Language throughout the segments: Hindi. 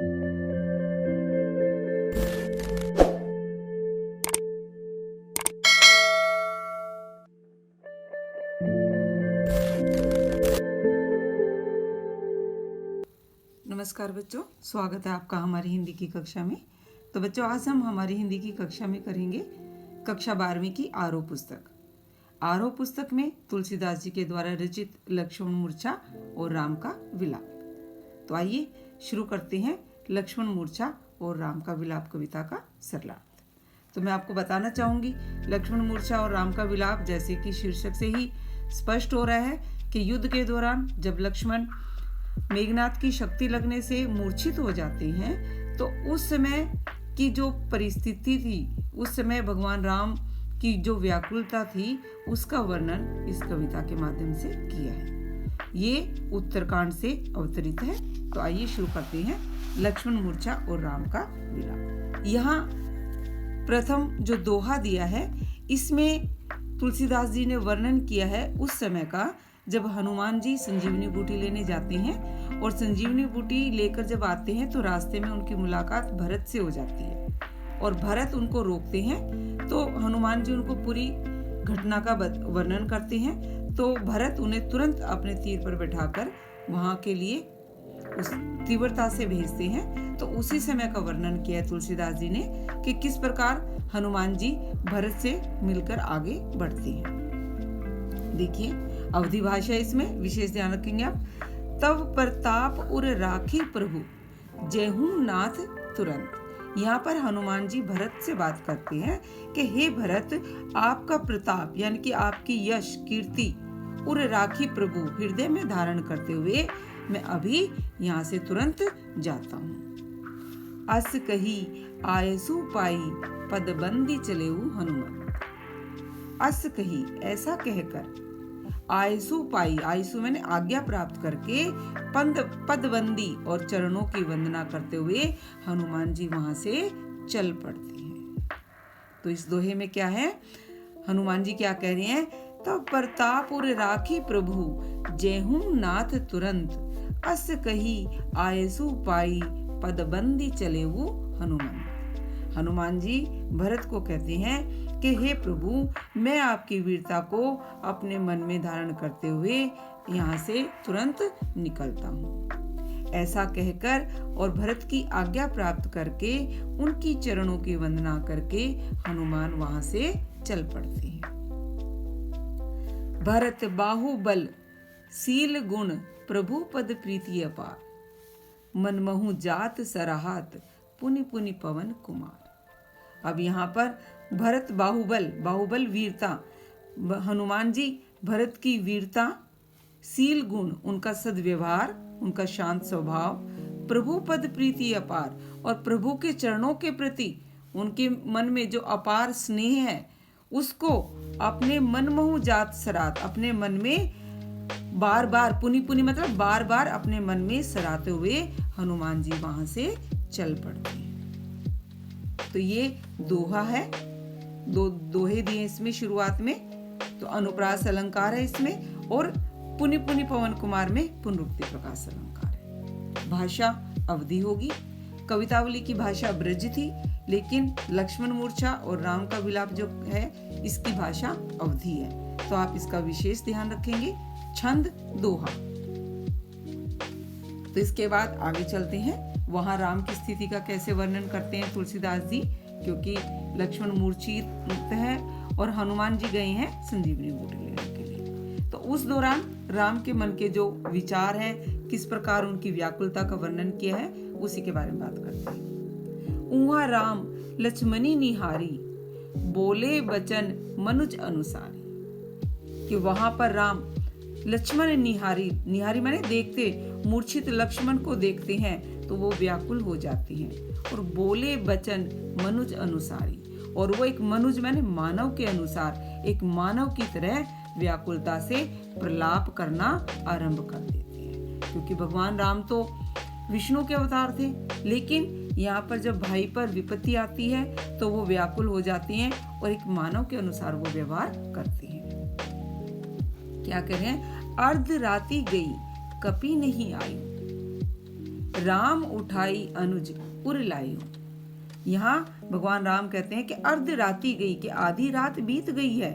नमस्कार बच्चों, स्वागत है आपका हमारी हिंदी की कक्षा में। तो बच्चों, आज हम हमारी हिंदी की कक्षा में करेंगे कक्षा 12वीं की आरोह पुस्तक। आरोह पुस्तक में तुलसीदास जी के द्वारा रचित लक्ष्मण मूर्छा और राम का विलाप। तो आइए शुरू करते हैं लक्ष्मण मूर्छा और राम का विलाप कविता का सरलार्थ। तो मैं आपको बताना चाहूंगी, लक्ष्मण मूर्छा और राम का विलाप, जैसे कि शीर्षक से ही स्पष्ट हो रहा है कि युद्ध के दौरान जब लक्ष्मण मेघनाथ की शक्ति लगने से मूर्छित हो जाते हैं, तो उस समय की जो परिस्थिति थी, उस समय भगवान राम की जो व्याकुलता थी, उसका वर्णन इस कविता के माध्यम से किया है। ये उत्तरकांड से अवतरित है। तो आइए शुरू करते हैं लक्ष्मण मूर्छा और राम का विलाप। यहाँ प्रथम जो दोहा दिया है, इसमें तुलसीदास जी ने वर्णन किया है उस समय का, जब हनुमान जी संजीवनी बूटी लेने जाते हैं और संजीवनी बूटी लेकर जब आते हैं तो रास्ते में उनकी मुलाकात भरत से हो जाती है और भरत उनको रोकते हैं। तो हनुमान जी उनको पूरी घटना का वर्णन करते हैं। तो भरत उन्हें तुरंत अपने तीर पर बैठाकर वहां के लिए उस तीव्रता से भेजते हैं। तो उसी समय का वर्णन किया है तुलसीदास जी ने कि किस प्रकार हनुमान जी भरत से मिलकर आगे बढ़ते हैं। देखिए, अवधि भाषा इसमें विशेष ध्यान रखेंगे आप। तब प्रताप उर राखी प्रभु, जयहू नाथ तुरंत। यहाँ पर हनुमान जी भरत से बात करते हैं कि हे भरत, आपका प्रताप यानी कि आपकी यश कीर्ति उर राखी प्रभु, हृदय में धारण करते हुए मैं अभी यहाँ से तुरंत जाता हूँ। अस कही आयसु पाई पदबंदी चलेऊ हनुमत। अस कही, ऐसा कहकर, आयसु पाई, आयसु मैंने आज्ञा प्राप्त करके, पदबंदी और चरणों की वंदना करते हुए हनुमान जी वहां से चल पड़ते हैं। तो इस दोहे में क्या है, हनुमान जी क्या कह रहे हैं, तब प्रताप उर राखी प्रभु, जयहू नाथ तुरंत। अस कही आयसु पाई पदबंदी चलेऊ हनुमान। हनुमान जी भरत को कहते हैं कि हे प्रभु, मैं आपकी वीरता को अपने मन में धारण करते हुए यहाँ से तुरंत निकलता हूँ। ऐसा कहकर और भरत की आज्ञा प्राप्त करके, उनकी चरणों की वंदना करके हनुमान वहां से चल पड़ते हैं। भरत बाहुबल सील गुण, प्रभु पद प्रीति अपार। मनमहु जात सराहत, पुनि पुनि पवन कुमार। अब यहाँ पर भरत बाहुबल, बाहुबल वीरता, हनुमान जी भरत की वीरता, सील गुण उनका सद्व्यवहार, उनका शांत स्वभाव, प्रभु पद प्रीति अपार, और प्रभु के चरणों के प्रति उनके मन में जो अपार स्नेह है, उसको अपने मनमहु जात सरात, अपने मन में बार बार, पुनि पुनि मतलब बार बार अपने मन में सराते हुए हनुमान जी वहां से चल पड़ते हैं। तो ये दोहा है, दो दोहे दिए इसमें शुरुआत में। तो अनुप्रास अलंकार है इसमें, और पुनि पुनि पवन कुमार में पुनरुक्ति प्रकाश अलंकार है। भाषा अवधि होगी। कवितावली की भाषा ब्रज थी, लेकिन लक्ष्मण मूर्छा और राम का विलाप जो है, इसकी भाषा अवधि है। तो आप इसका विशेष ध्यान रखेंगे। छंद दोहा। तो इसके बाद आगे चलते हैं, वहां राम की स्थिति का कैसे वर्णन करते हैं तुलसीदास जी, क्योंकि लक्ष्मण मूर्छित है और हनुमान जी गए हैं संजीवनी बूटी लेने के लिए। तो उस दौरान राम के मन के जो विचार है, किस प्रकार उनकी व्याकुलता का वर्णन किया है, उसी के बारे में बात करते हैं। उहाँ राम लक्ष्मणी निहारी, बोले बचन मनुज अनुसारी। कि वहां पर राम लक्ष्मण निहारी, निहारी माने देखते, मूर्छित लक्ष्मण को देखते हैं तो वो व्याकुल हो जाती हैं, और बोले बचन मनुज अनुसारी, और वो एक मनुज माने मानव के अनुसार, एक मानव की तरह व्याकुलता से प्रलाप करना आरंभ कर देते हैं। क्योंकि भगवान राम तो विष्णु के अवतार थे, लेकिन यहाँ पर जब भाई पर विपत्ति आती है तो वो व्याकुल हो जाती हैं और एक मानव के अनुसार वो व्यवहार करती हैं। क्या कह रहे हैं, अर्ध राति गई कपि नहीं आई। राम उठाई अनुज उर लायो। यहाँ भगवान राम कहते हैं कि अर्ध राति गई, कि आधी रात बीत गई है,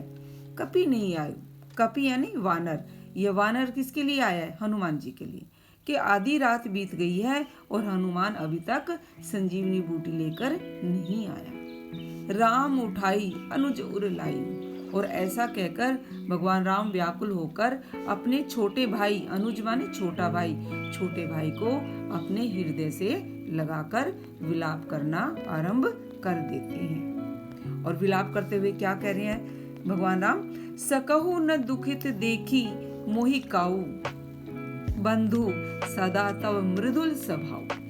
कपि नहीं आयो। कपि यानी वानर। यह वानर किसके लिए आया है? हनुमान जी के लिए, कि आधी रात बीत गई है और हनुमान अभी तक संजीवनी बूटी लेकर नहीं आया। राम उठाई अनुज उर लाई। और ऐसा कहकर भगवान राम व्याकुल होकर अपने छोटे भाई, अनुज माने छोटा भाई, छोटे भाई को अपने हृदय से लगाकर विलाप करना आरंभ कर देते हैं। और विलाप करते हुए क्या कह रहे हैं भगवान राम? सकहु न दुखित देखी मोहि काऊ, बंधु सदा तव मृदुल स्वभाव।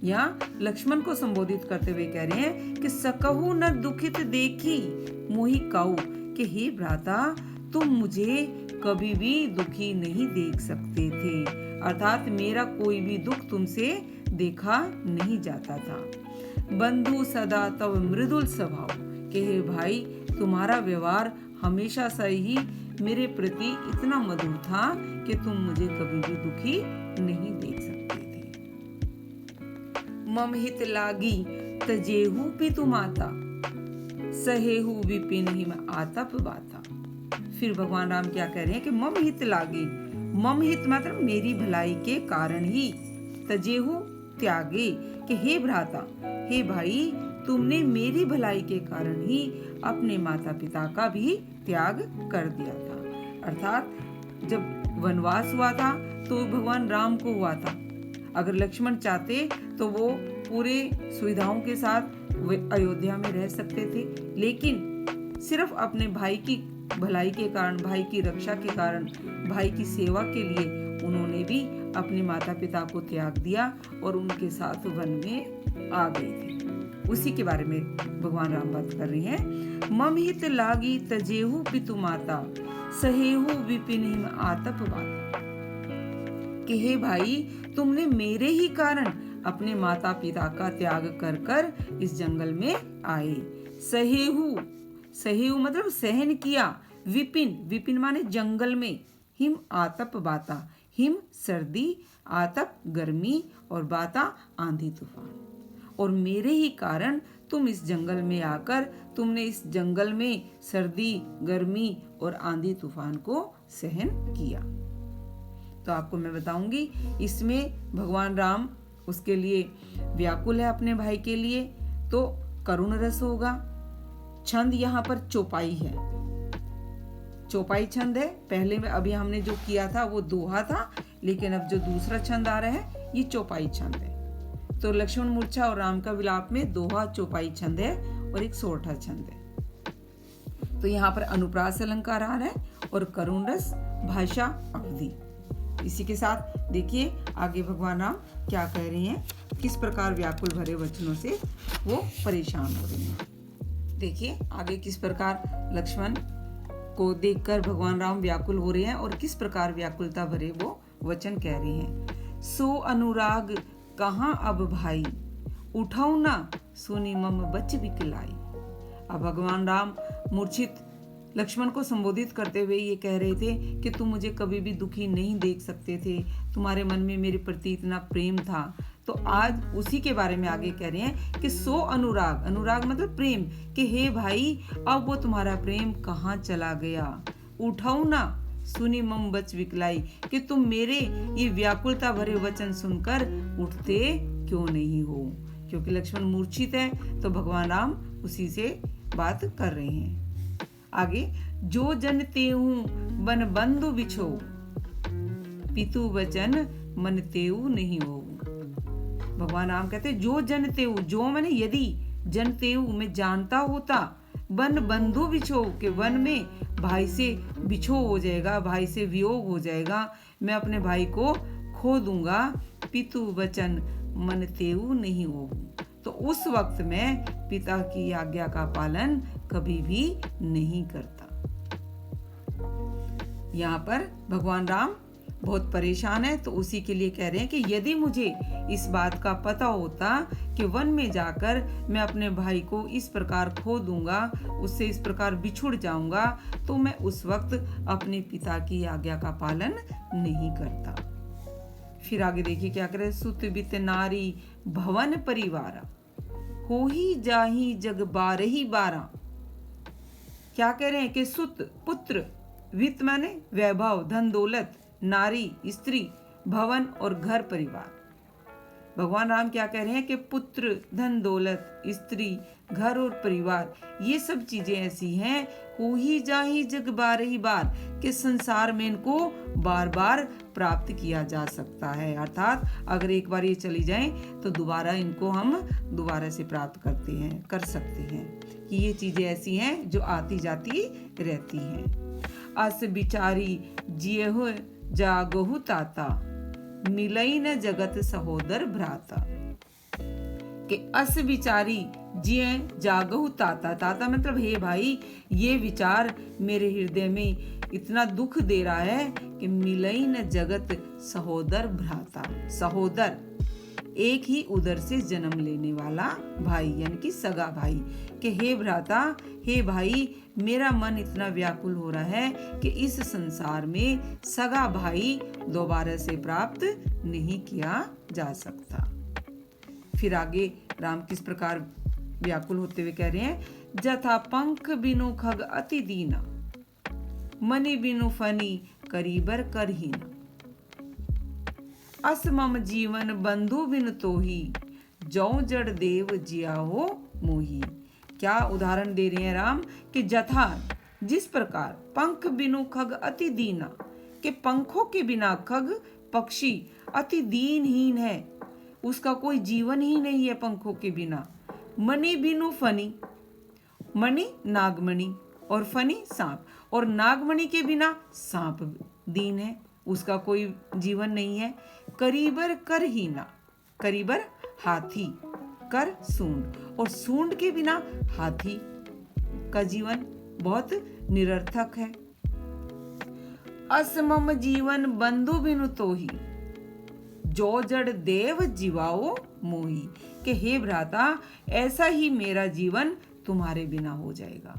यहाँ लक्ष्मण को संबोधित करते हुए कह रहे हैं कि सकहु न दुखित देखी मोहि काऊ, कि हे भ्राता तुम मुझे कभी भी दुखी नहीं देख सकते थे, अर्थात मेरा कोई भी दुख तुमसे देखा नहीं जाता था। बंधु सदा तव मृदुल स्वभाव, कि हे भाई तुम्हारा व्यवहार हमेशा से ही मेरे प्रति इतना मधुर था कि तुम मुझे कभी भी दुखी नहीं देख सकते थे। मम हित लागी तजेहु पितु माता, सहेहु विपिन हिम आतप बाता। फिर भगवान राम क्या कह रहे हैं कि मम हित लागी। मम हित मतलब मेरी भलाई के कारण ही, तजेहु त्यागे, कि हे भ्राता, हे भाई तुमने मेरी भलाई के कारण ही अपने माता पिता का भी त्याग कर दिया था। अर्थात जब वनवास हुआ था तो भगवान राम को हुआ था। अगर लक्ष्मण चाहते तो वो पूरे सुविधाओं के साथ अयोध्या में रह सकते थे, लेकिन सिर्फ अपने भाई की भलाई के कारण, भाई की रक्षा के कारण, भाई की सेवा के लिए उन्होंने भी अपने माता पिता को त्याग दिया और उनके साथ वन में आ गए थे। उसी के बारे में भगवान राम बात कर रहे हैं। मम हित लागी तजेहु पितु माता, सहेहु विपिन हिम आतप बाता। कि हे भाई तुमने मेरे ही कारण अपने माता पिता का त्याग कर कर इस जंगल में आए। सहेहु, सहेहु मतलब सहन किया। विपिन, विपिन माने जंगल में। हिम आतप बाता, हिम सर्दी, आतप गर्मी और बाता आंधी तूफान। और मेरे ही कारण तुम इस जंगल में आकर तुमने इस जंगल में सर्दी, गर्मी और आंधी तूफान को सहन किया। तो आपको मैं बताऊंगी, इसमें भगवान राम उसके लिए व्याकुल है अपने भाई के लिए, तो करुण रस होगा। छंद यहाँ पर चौपाई है, चौपाई छंद है। पहले में अभी हमने जो किया था वो दोहा था, लेकिन अब जो दूसरा छंद आ रहा है ये चौपाई छंद है। तो लक्ष्मण मूर्छा और राम का विलाप में दोहा चौपाई छंद है और एक सोरठा छंद है। तो यहाँ पर अनुप्रास अलंकार आ रहा है और करुण रस, भाषा, अवधि। इसी के साथ देखिए आगे भगवान राम क्या कह रहे हैं, किस प्रकार व्याकुल भरे वचनों से वो परेशान हो रहे हैं। देखिए आगे किस प्रकार लक्ष्मण को देखकर भगवान राम व्याकुल हो रहे हैं और किस प्रकार व्याकुलता भरे वो वचन कह रहे हैं। सो अनुराग कहाँ अब भाई, उठाऊ ना सुनी मम बच बिकलाई। अब भगवान राम मूर्छित लक्ष्मण को संबोधित करते हुए ये कह रहे थे कि तुम मुझे कभी भी दुखी नहीं देख सकते थे, तुम्हारे मन में मेरे प्रति इतना प्रेम था। तो आज उसी के बारे में आगे कह रहे हैं कि सो अनुराग, अनुराग मतलब प्रेम, कि हे भाई अब वो तुम्हारा प्रेम कहाँ चला गया। उठाऊ ना सुनी मम बच विकलाई, कि तुम मेरे ये व्याकुलता भरे वचन सुनकर उठते क्यों नहीं हो। क्योंकि लक्ष्मण मूर्छित है तो भगवान राम उसी से बात कर रहे हैं। आगे, जो जन तेहु बन बंधु बिछो, पितु वचन मन तेहु नहीं हो। भगवान राम कहते जो जन तेहु, जो मैंने यदि, जन तेहु मैं जानता होता, बन बंधु बिछो के वन में भाई से बिछो हो जाएगा, भाई से वियोग हो जाएगा, मैं अपने भाई को खो दूंगा, पितु वचन मन तेहु नहीं हो। तो उस वक्त मैं पिता की आज्ञा का पालन कभी भी नहीं करता। यहाँ पर भगवान राम बहुत परेशान है, तो उसी के लिए कह रहे हैं कि यदि मुझे इस बात का पता होता कि वन में जाकर मैं अपने भाई को इस प्रकार खो दूंगा, उससे इस प्रकार बिछुड़ जाऊंगा, तो मैं उस वक्त अपने पिता की आज्ञा का पालन नहीं करता। फिर आगे देखिए क्या करे, सुत बित नारी भवन परिवारा, हो ही जाही जग बारही बारा। क्या कह रहे हैं कि सुत पुत्र, वित्त माने वैभव धन दौलत, नारी स्त्री, भवन और घर परिवार। भगवान राम क्या कह रहे हैं कि पुत्र धन दौलत स्त्री घर और परिवार, ये सब चीजें ऐसी हैं, हो ही जाही जग बारही बार, कि संसार में इनको बार बार प्राप्त किया जा सकता है। अर्थात अगर एक बार ये चली जाएं तो दोबारा इनको हम दोबारा से प्राप्त कर सकते हैं, कि ये चीजें ऐसी हैं जो आती जाती रहती हैं। अस बिचारी जिये हो जागहु ताता, मिलई न जगत सहोदर भ्राता। कि अस विचारी जिये जागहु ताता, ताता मतलब हे भाई, ये विचार मेरे हृदय में इतना दुख दे रहा है कि मिलई न जगत सहोदर भ्राता। सहोदर एक ही उदर से जन्म लेने वाला भाई, यानी कि सगा भाई। कि हे भ्राता, हे भाई, मेरा मन इतना व्याकुल हो रहा है कि इस संसार में सगा भाई दोबारा से प्राप्त नहीं किया जा सकता। फिर आगे राम किस प्रकार व्याकुल होते हुए कह रहे हैं, जथा पंख बिनु खग अति दीना, मनि बिनु फनी करीबर करहीना। अस मम जीवन बंधु बिन तोही, जौ जड़ देव जिया हो मोही। क्या उदाहरण दे रहे हैं राम, कि जथा जिस प्रकार, पंख बिनु खग अति दीना, के पंखों के बिना खग पक्षी अति दीनहीन है, उसका कोई जीवन ही नहीं है पंखों के बिना। मणि बिनु फनी, मणि नागमणि और फनी सांप, और नागमणि के बिना सांप दीन है, उसका कोई जीवन नहीं है। करीबर करहीना, करीबर हाथी, कर सूंड, और सूंड के बिना हाथी का जीवन बहुत निरर्थक है। असमम जीवन बंधु बिनु तोही, जो जड़ देव जीवाओ मोही। कि हे भ्राता, ऐसा ही मेरा जीवन तुम्हारे बिना हो जाएगा।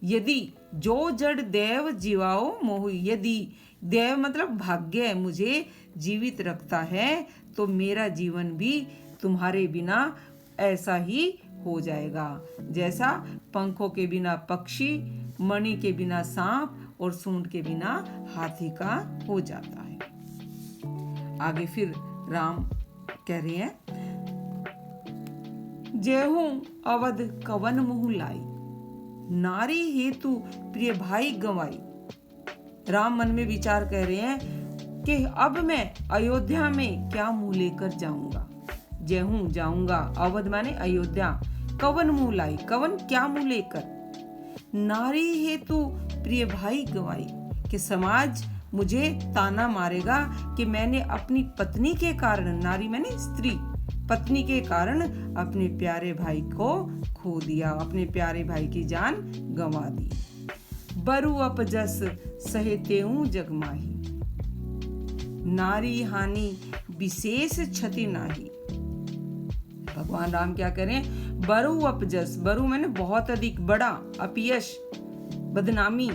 यदि जो जड़ देव जीवाओ मोही, यदि देव मतलब भाग्य मुझे जीवित रखता है तो मेरा जीवन भी तुम्हारे बिना ऐसा ही हो जाएगा, जैसा पंखों के बिना पक्षी, मणि के बिना सांप और सूंड के बिना हाथी का हो जाता है। आगे फिर राम कह रहे हैं, जेहू अवध कवन मुँह लाई, नारी हेतु प्रिय भाई गंवाई। राम मन में विचार कर रहे हैं कि अब मैं अयोध्या में क्या मुंह लेकर जाऊंगा। जेहू जाऊंगा, अवध माने अयोध्या, कवन मुंह लाई, कवन क्या मुंह लेकर, नारी हेतु प्रिय भाई गंवाई। कि समाज मुझे ताना मारेगा कि मैंने अपनी पत्नी के कारण, नारी माने स्त्री, पत्नी के कारण अपने प्यारे भाई को खो दिया, अपने प्यारे भाई की जान गंवा दी। बरु अपजस सहेतेऊ जगमाही, नारी हानि विशेष क्षति नाही। भगवान राम क्या करें, बरु अपजस, बरु मैंने बहुत अधिक, बड़ा, अपयश बदनामी,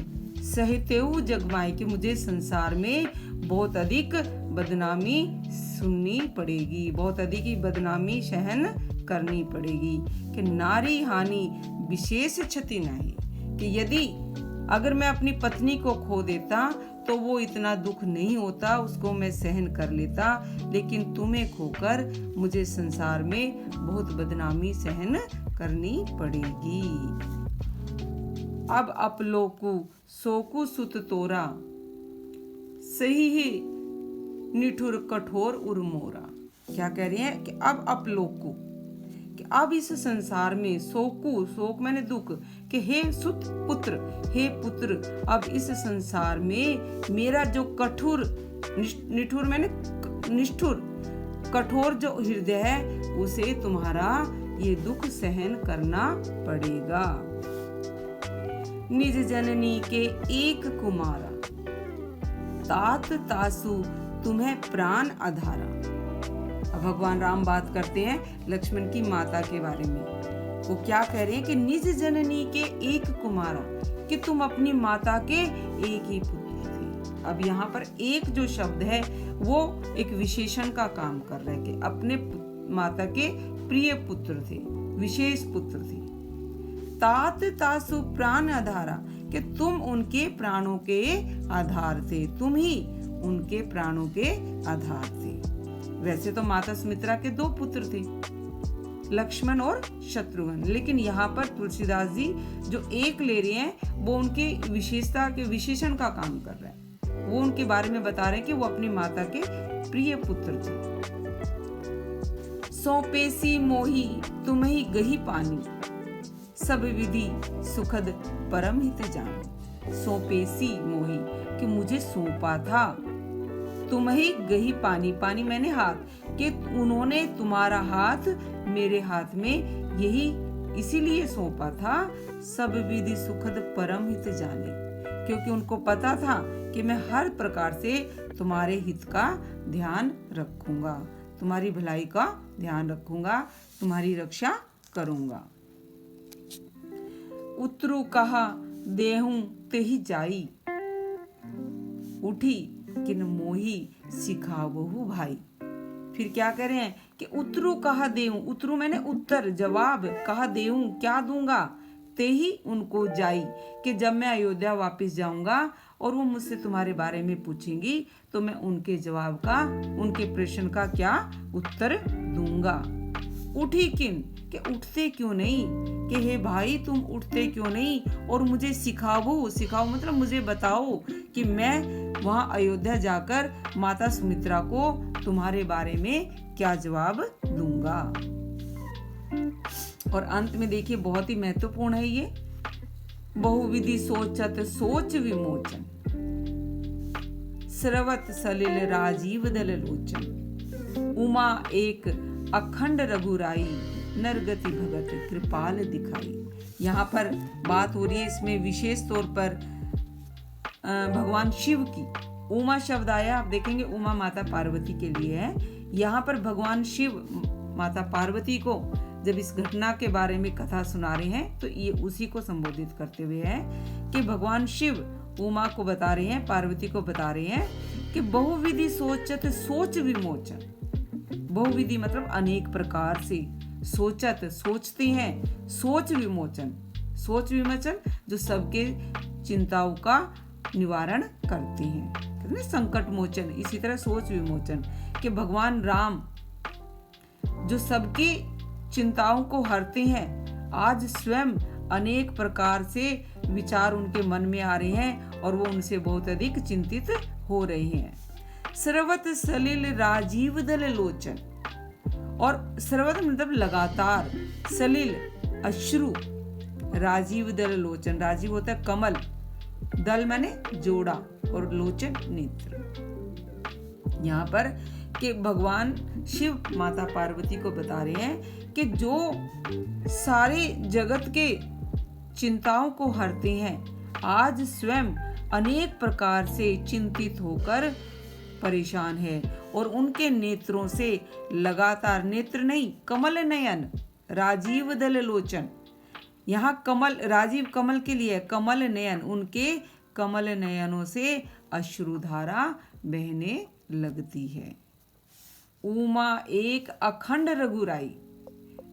सहेतेऊ जगमाही, कि मुझे संसार में बहुत अधिक बदनामी सुननी पड़ेगी, बहुत अधिक ही बदनामी सहन करनी पड़ेगी। कि नारी हानि विशेष क्षति नहीं, कि यदि अगर मैं अपनी पत्नी को खो देता तो वो इतना दुख नहीं होता, उसको मैं सहन कर लेता, लेकिन तुम्हें खोकर मुझे संसार में बहुत बदनामी सहन करनी पड़ेगी। अब अपलोकु सोकु सुत तोरा, सही ही निठुर कठोर उर्मोरा। क्या कह रहे हैं कि अब अपलोकु, कि अब इस संसार में, सोकु, शोक मैंने दुख, कि हे सुत पुत्र, हे पुत्र, अब इस संसार में मेरा जो कठोर, निठुर मैंने निष्ठुर, कठोर जो हृदय है, उसे तुम्हारा ये दुख सहन करना पड़ेगा। निज जननी के एक कुमारा, तात तासु तुम्हें प्राण आधारा। अब भगवान राम बात करते हैं लक्ष्मण की माता के बारे में। वो क्या कह रहे हैं कि निज जननी के एक कुमारा, कि तुम अपनी माता के एक ही पुत्र थे। अब यहाँ पर एक जो शब्द है वो एक विशेषण का काम कर रहा है कि अपने माता के प्रिय पुत्र थे, विशेष पुत्र थे। तात तासु प्राण आधारा, कि तुम उनके प्राणों के आधार थे, तुम ही उनके प्राणों के आधार थे। वैसे तो माता सुमित्रा के 2 पुत्र थे, लक्ष्मण और शत्रुघ्न, लेकिन यहाँ पर तुलसीदास जी जो एक ले रहे हैं वो उनकी विशेषता के विशेषण का काम कर रहा है। वो उनके बारे में बता रहे हैं कि वो अपनी माता के प्रिय पुत्र थे। सौंपेसी मोही तुम्हि गही पानी, सब विधि सुखद परम हित जान। सौंपेसी मोही, कि मुझे सौंपा था, तुम्हि गही पानी, पानी मैंने हाथ, कि उन्होंने तुम्हारा हाथ मेरे हाथ में यही इसीलिए सौंपा था, सब विधि सुखद परम हित जाने, क्योंकि उनको पता था कि मैं हर प्रकार से तुम्हारे हित का ध्यान रखूंगा, तुम्हारी भलाई का ध्यान रखूंगा, तुम्हारी रक्षा करूंगा। उतरू कहा देहूं तेहि जाई, उठी किन मोही सिखावहु भाई। फिर क्या करें हैं कि उतरू कहा देऊं, उतरू मैंने उत्तर जवाब, कहा देऊं क्या दूंगा, ते ही उनको जाई, कि जब मैं अयोध्या वापस जाऊंगा और वो मुझसे तुम्हारे बारे में पूछेंगी तो मैं उनके जवाब का, उनके प्रश्न का क्या उत्तर दूंगा। उठी किन, कि उठते क्यों नहीं, कि हे भाई तुम उठते क्यों नहीं और मुझे सिखाओ, सिखाओ मतलब मुझे बताओ कि मैं वहां अयोध्या जाकर माता सुमित्रा को तुम्हारे बारे में क्या जवाब दूंगा। और अंत में देखिए बहुत ही महत्वपूर्ण है ये, बहुविधि सोचत सोच विमोचन, स्रवत सलिल राजीव दल लोचन, उमा एक अखंड रघुराई, नरगति भगत कृपाल दिखाई। यहाँ पर बात हो रही है इसमें विशेष तौर पर भगवान शिव की। उमा शब्द आया, आप देखेंगे उमा माता पार्वती के लिए है। यहाँ पर भगवान शिव माता पार्वती को जब इस घटना के बारे में कथा सुना रहे हैं तो ये उसी को संबोधित करते हुए है कि भगवान शिव उमा को बता रहे हैं, पार्वती को बता रहे हैं कि बहुविधि सोचत सोच विमोचन। बहुविधि मतलब अनेक प्रकार से, सोचत सोचते हैं, सोच विमोचन, सोच विमोचन जो सबके चिंताओं का निवारण करते हैं, कहते हैं संकट मोचन। इसी तरह सोच विमोचन कि भगवान राम जो सबकी चिंताओं को हरते हैं, आज स्वयं अनेक प्रकार से विचार उनके मन में आ रहे हैं और वो उनसे बहुत अधिक चिंतित हो रहे हैं। सर्वत सलिल राजीव दल लोचन, और सर्वत मतलब लगातार, सलिल अश्रु, राजीव दल लोचन, राजीव होता है कमल, दल माने जोड़ा और लोचन नेत्र। यहाँ पर कि भगवान शिव माता पार्वती को बता रहे हैं कि जो सारे जगत के चिंताओं को हरते हैं, आज स्वयं अनेक प्रकार से चिंतित होकर परेशान है और उनके नेत्रों से लगातार, नेत्र नहीं कमल नयन, राजीव दल लोचन, यहाँ कमल राजीव कमल के लिए कमल नयन, उनके कमल नयनों से अश्रुधारा बहने लगती है। उमा एक अखंड रघुराई,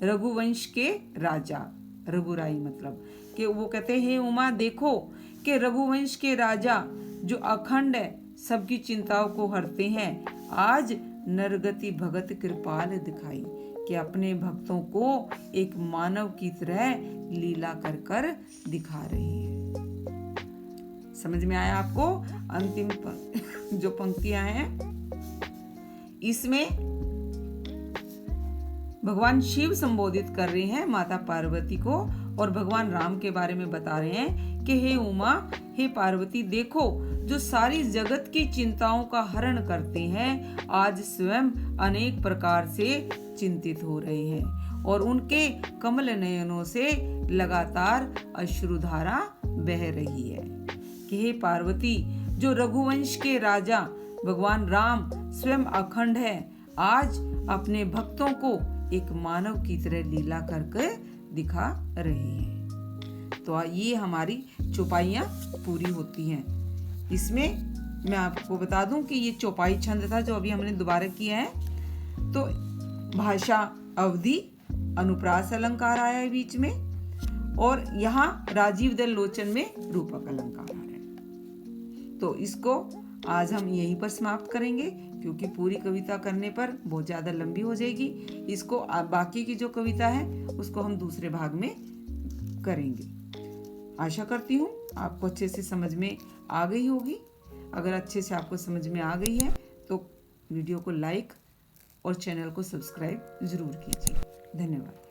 रघुवंश के राजा, रघुराई मतलब कि वो कहते हैं उमा देखो कि रघुवंश के राजा जो अखंड है, सबकी चिंताओं को हरते हैं, आज नरगति भगत कृपाल दिखाई, कि अपने भक्तों को एक मानव की तरह लीला कर कर दिखा रहे हैं। समझ में आया आपको? अंतिम जो पंक्तियां हैं इसमें भगवान शिव संबोधित कर रहे हैं माता पार्वती को और भगवान राम के बारे में बता रहे हैं कि हे उमा, हे पार्वती, देखो जो सारी जगत की चिंताओं का हरण करते हैं, आज स्वयं अनेक प्रकार से चिंतित हो रहे हैं और उनके कमल नयनों से लगातार अश्रुधारा बह रही है। कि हे पार्वती, जो रघुवंश के राजा भगवान राम स्वयं अखंड है, आज अपने भक्तों को एक मानव की तरह लीला करके दिखा रहे हैं। तो ये हमारी चौपाइयाँ पूरी होती हैं। इसमें मैं आपको बता दूं कि ये चौपाई छंद था जो अभी हमने दोबारा किया है। तो भाषा अवधि, अनुप्रास अलंकार आया है बीच में, और यहाँ राजीव दल लोचन में रूपक अलंकार आ रहा है। तो इसको आज हम यहीं पर समाप्त करेंगे, क्योंकि पूरी कविता करने पर बहुत ज़्यादा लंबी हो जाएगी। इसको बाकी की जो कविता है उसको हम दूसरे भाग में करेंगे। आशा करती हूँ आपको अच्छे से समझ में आ गई होगी। अगर अच्छे से आपको समझ में आ गई है तो वीडियो को लाइक और चैनल को सब्सक्राइब ज़रूर कीजिए। धन्यवाद।